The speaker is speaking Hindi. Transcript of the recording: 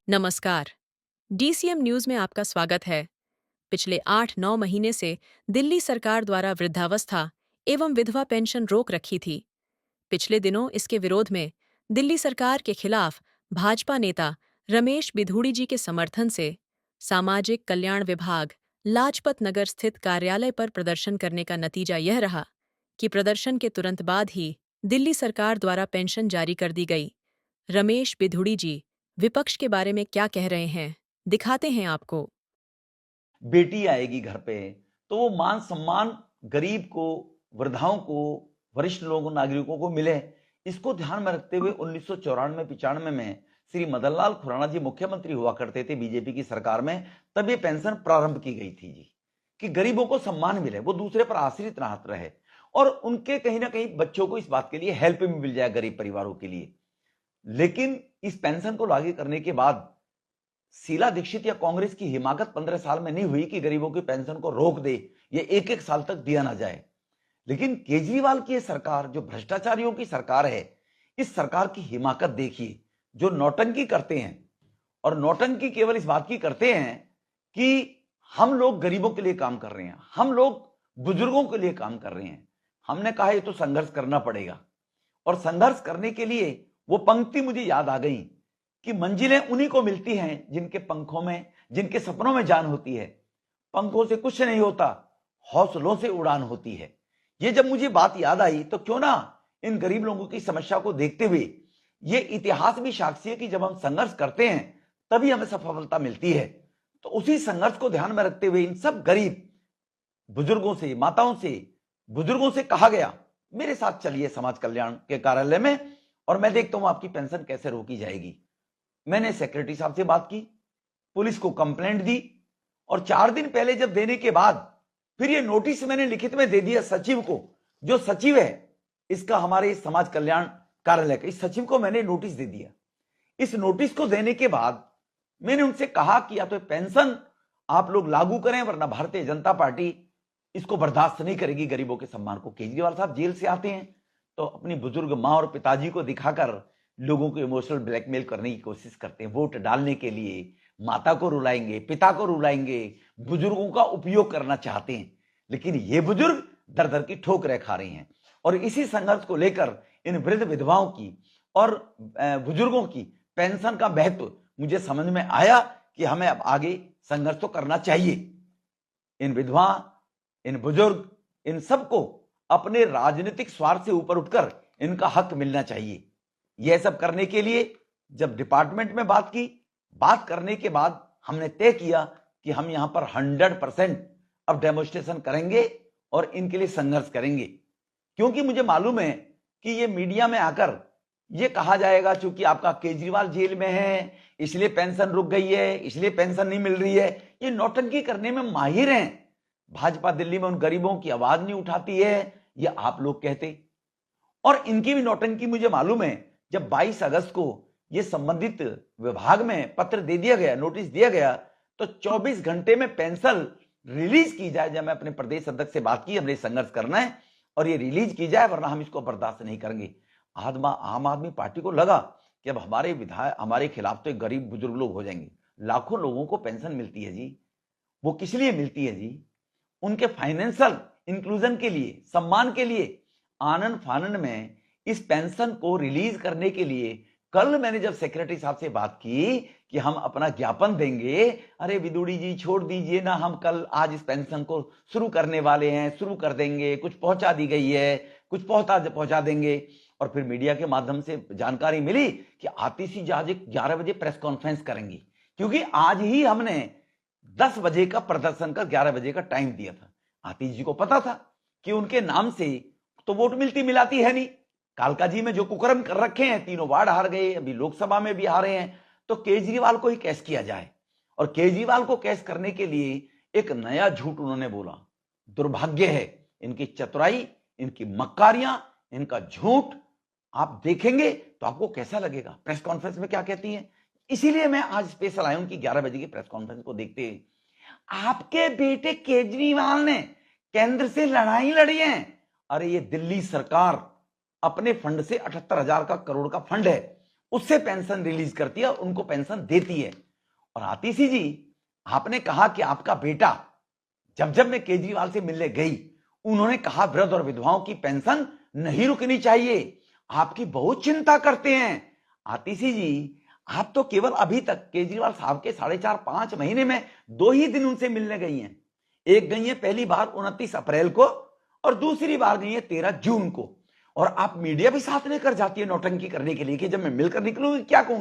नमस्कार। डीसीएम न्यूज में आपका स्वागत है। पिछले 8-9 महीने से दिल्ली सरकार द्वारा वृद्धावस्था एवं विधवा पेंशन रोक रखी थी। पिछले दिनों इसके विरोध में दिल्ली सरकार के खिलाफ भाजपा नेता रमेश बिधूड़ी जी के समर्थन से सामाजिक कल्याण विभाग लाजपत नगर स्थित कार्यालय पर प्रदर्शन करने का नतीजा यह रहा कि प्रदर्शन के तुरंत बाद ही दिल्ली सरकार द्वारा पेंशन जारी कर दी गई। रमेश बिधूड़ी जी विपक्ष के बारे में क्या कह रहे हैं, दिखाते हैं आपको। बेटी आएगी घर पे तो वो मान सम्मान गरीब को, वृद्धाओं को, वरिष्ठ लोगों, नागरिकों को मिले। इसको ध्यान में रखते हुए 1994-95 में श्री मदनलाल खुराना जी मुख्यमंत्री हुआ करते थे बीजेपी की सरकार में, तब ये पेंशन प्रारंभ की गई थी जी, कि गरीबों को सम्मान मिले, वो दूसरे पर आश्रित ना रहे और उनके कहीं ना कहीं बच्चों को इस बात के लिए हेल्प भी मिल जाए गरीब परिवारों के लिए। लेकिन इस पेंशन को लागू करने के बाद शीला दीक्षित या कांग्रेस की हिमाकत 15 साल में नहीं हुई कि गरीबों की पेंशन को रोक दे, ये एक एक साल तक दिया ना जाए। लेकिन केजरीवाल की सरकार जो भ्रष्टाचारियों की सरकार है, इस सरकार की हिमाकत देखिए, जो नौटंकी करते हैं। और नौटंकी केवल इस बात की करते हैं कि हम लोग गरीबों के लिए काम कर रहे हैं, हम लोग बुजुर्गों के लिए काम कर रहे हैं। हमने कहा ये तो संघर्ष करना पड़ेगा, और संघर्ष करने के लिए वो पंक्ति मुझे याद आ गई कि मंजिलें उन्हीं को मिलती हैं जिनके पंखों में, जिनके सपनों में जान होती है। पंखों से कुछ नहीं होता, हौसलों से उड़ान होती है। ये जब मुझे बात याद आई तो क्यों ना इन गरीब लोगों की समस्या को देखते हुए, ये इतिहास भी साक्षी है कि जब हम संघर्ष करते हैं तभी हमें सफलता मिलती है। तो उसी संघर्ष को ध्यान में रखते हुए इन सब गरीब बुजुर्गों से, माताओं से, बुजुर्गों से कहा गया, मेरे साथ चलिए समाज कल्याण के कार्यालय में और मैं देखता हूं आपकी पेंशन कैसे रोकी जाएगी। मैंने सेक्रेटरी साहब से बात की, पुलिस को कंप्लेंट दी, और 4 दिन पहले जब देने के बाद फिर ये नोटिस मैंने लिखित में दे दिया सचिव को। जो सचिव है इसका, हमारे समाज कल्याण कार्यालय का, इस सचिव को मैंने नोटिस दे दिया। इस नोटिस को देने के बाद मैंने उनसे कहा कि या तो पेंशन आप लोग लागू करें, वरना भारतीय जनता पार्टी इसको बर्दाश्त नहीं करेगी, गरीबों के सम्मान को। केजरीवाल साहब जेल से आते हैं तो अपनी बुजुर्ग मां और पिताजी को दिखाकर लोगों को इमोशनल ब्लैकमेल करने की कोशिश करते हैं। वोट डालने के लिए माता को रुलाएंगे, पिता को रुलाएंगे, बुजुर्गों का उपयोग करना चाहते हैं। लेकिन ये बुजुर्ग दर दर की ठोकरें खा रही हैं। और इसी संघर्ष को लेकर इन वृद्ध विधवाओं की और बुजुर्गों की पेंशन का महत्व मुझे समझ में आया कि हमें अब आगे संघर्ष तो करना चाहिए। इन विधवा, इन बुजुर्ग, इन सबको अपने राजनीतिक स्वार्थ से ऊपर उठकर इनका हक मिलना चाहिए। यह सब करने के लिए जब डिपार्टमेंट में बात करने के बाद हमने तय किया कि हम यहां पर 100% अब डेमोन्स्ट्रेशन करेंगे और इनके लिए संघर्ष करेंगे। क्योंकि मुझे मालूम है कि ये मीडिया में आकर ये कहा जाएगा चूंकि आपका केजरीवाल जेल में है इसलिए पेंशन रुक गई है, इसलिए पेंशन नहीं मिल रही है। ये नौटंकी करने में माहिर हैं। भाजपा दिल्ली में उन गरीबों की आवाज नहीं उठाती है, ये आप लोग कहते। और इनकी भी नौटंकी मुझे मालूम है। जब 22 अगस्त को ये संबंधित विभाग में पत्र दे दिया गया, नोटिस दिया गया, तो 24 घंटे में पेंशन रिलीज की जाए। जब मैं अपने प्रदेश अध्यक्ष से बात की, हमने संघर्ष करना है और ये रिलीज की जाए, वरना हम इसको बर्दाश्त नहीं करेंगे। आम आदमी पार्टी को लगा कि अब हमारे विधायक, हमारे खिलाफ तो एक गरीब बुजुर्ग लोग हो जाएंगे। लाखों लोगों को पेंशन मिलती है जी। वो किस लिए मिलती है जी? उनके फाइनेंशियल इंक्लूजन के लिए, सम्मान के लिए। आनन फानन में इस पेंशन को रिलीज करने के लिए कल मैंने जब सेक्रेटरी साहब से बात की कि हम अपना ज्ञापन देंगे, अरे बिदुड़ी जी छोड़ दीजिए ना, हम कल आज इस पेंशन को शुरू करने वाले हैं, शुरू कर देंगे, कुछ पहुंचा दी गई है, कुछ पहुंचा देंगे। और फिर मीडिया के माध्यम से जानकारी मिली कि आतिशी जहाज 11 बजे प्रेस कॉन्फ्रेंस करेंगी, क्योंकि आज ही हमने 10 बजे का प्रदर्शन का 11 बजे का टाइम दिया था। आतिश जी को पता था कि उनके नाम से तो वोट मिलाती है नहीं। कालका जी में जो कुकर्म कर रखे हैं, 3 वार्ड हार गए, अभी लोकसभा में भी हारे हैं, तो केजरीवाल को ही कैश किया जाए। और केजरीवाल को कैश करने के लिए एक नया झूठ उन्होंने बोला। दुर्भाग्य है इनकी चतुराई, इनकी मक्कारियां, इनका झूठ। आप देखेंगे तो आपको कैसा लगेगा। प्रेस कॉन्फ्रेंस में क्या कहती हैं, इसीलिए मैं आज स्पेशल आया हूं कि 11 बजे की प्रेस कॉन्फ्रेंस को देखते आपके बेटे केजरीवाल ने केंद्र से लड़ाई लड़ी है। अरे ये दिल्ली सरकार अपने फंड से 78,000 का करोड़ का फंड है, उससे पेंशन रिलीज करती है और उनको पेंशन देती है। और आतिशी जी, आपने कहा कि आपका बेटा, जब मैं केजरीवाल से मिलने गई, उन्होंने कहा वृद्ध और विधवाओं की पेंशन नहीं रुकनी चाहिए, आपकी बहुत चिंता करते हैं। आतिशी जी, आप तो केवल अभी तक केजरीवाल साहब के 4.5-5 महीने में 2 ही दिन उनसे मिलने गई हैं। एक गई है पहली बार 29 अप्रैल को और दूसरी बार गई है 13 जून को। और आप मीडिया भी साथ लेकर जाती है नौटंकी करने के लिए कि जब मैं मिलकर निकलूंगी क्या कहूंगी।